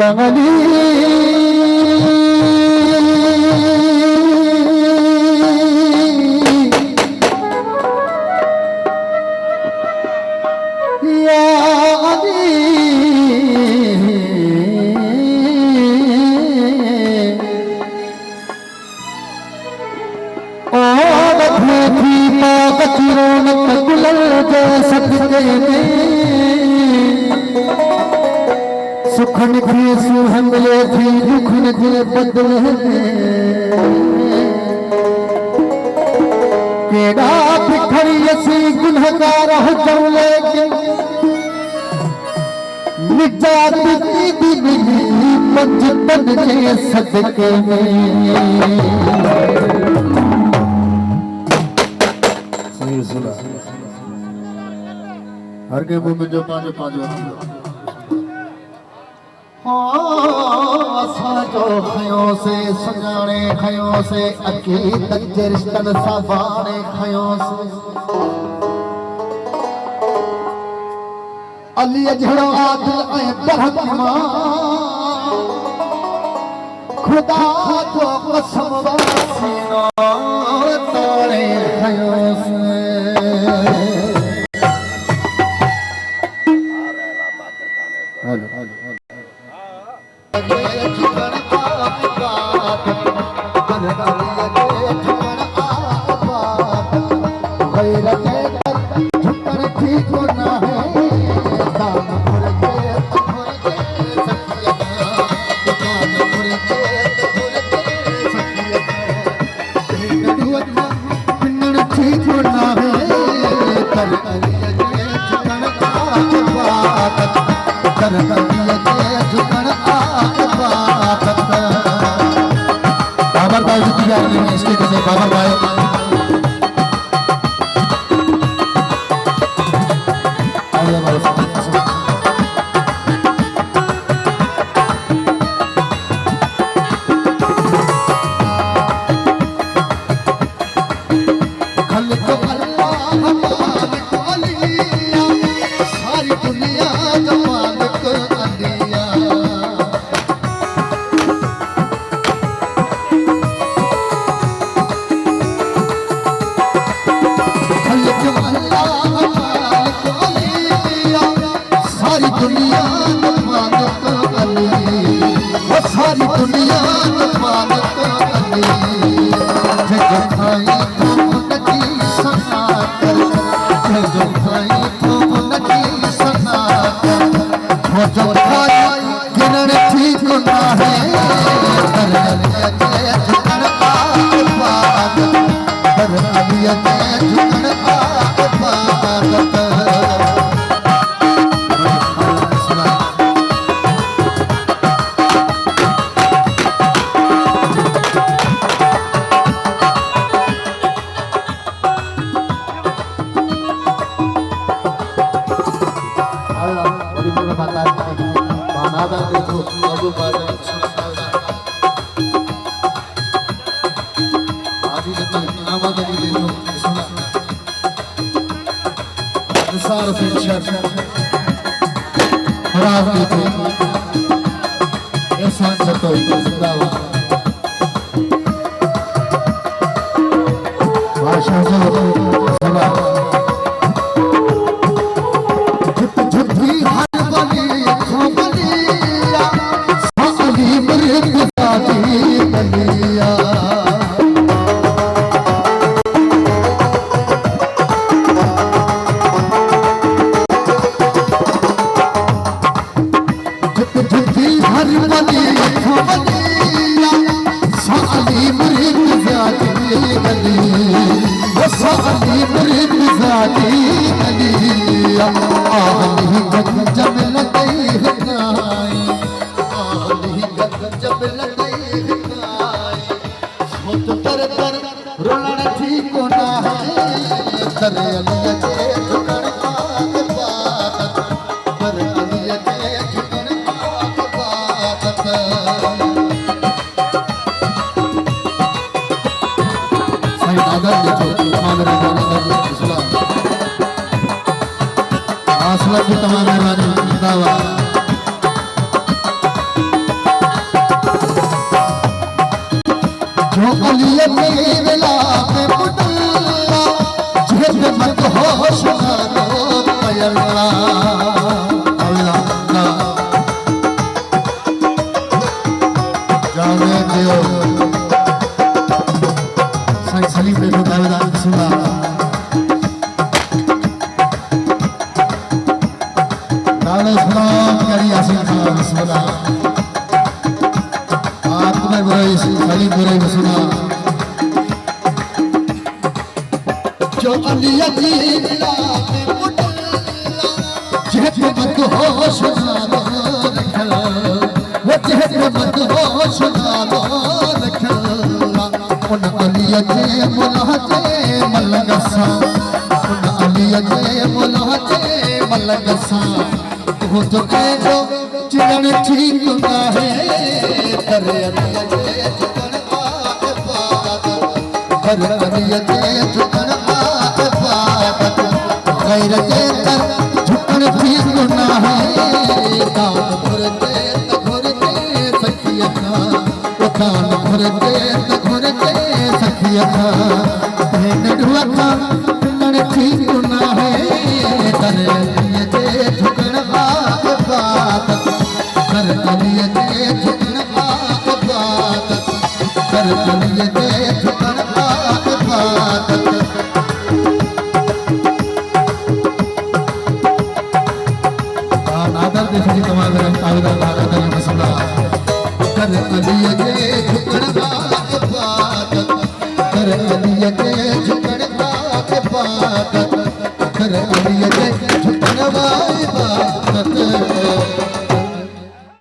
Ya Ali सुखन थी सुहमले थी दुखन दिल बदले केड़ा बिखरी असी गुनहगार हो जाऊं लेकिन निजात दी मिली पंजतन के सदके में सही सुना हर के मुंह में जो पांच जो खयों से सुञाणे खयों से अकीदत जे रिश्तन साबाणे खयों से अली जड़ो आदिल ऐं बरहमान खुदा जो कसम वासीनो ताणे खयों से बाबर भाई कर रोलण ठीक ना है कर अलिया के झुकण पाक पाक कर अलिया के झुकण पाक पाक साईं दादा देखो तमाम मेहरबानी आसला की तमाम मेहरबानी दावा जो अलिया के विला पे मुदल्ला जिहद मत होश ना दो पयल्ला अल्लाह जाने दियो साईं सलीम ने जो दावेदार सुना दावे सलाम करी यासीन खान सुना आपने बुराई सलीम बुराई सुना जो अलिया की मिला में मुदल्ला जिहद मत होश ना दो रखल वो जिहद मत होश ना दो रखल उन अलिया के मुलाजे मलगसा उन अलिया के मुलाजे मलगसा वो तो ऐनो चिरण ठीक ना है कर अलिया के झुकण पाक पाक कर अलिया के झुकण पाक पाक गैर के कर झुकण ठीक ना है कान भरते सखिया कान भरते सखिया नडुआ झुकण ठीक ना है कर अलिया के झुकण पाक पाक कर अलिया के झुकण पाक पाक कर अलिया के झुकण पाक पाक आदर देशा की तमाम आवेदन आदर सुना कर अलिया के झुकण पाक पाक कर अलिया के झुकण पाक पाक कर अलिया के झुकण पाक पाक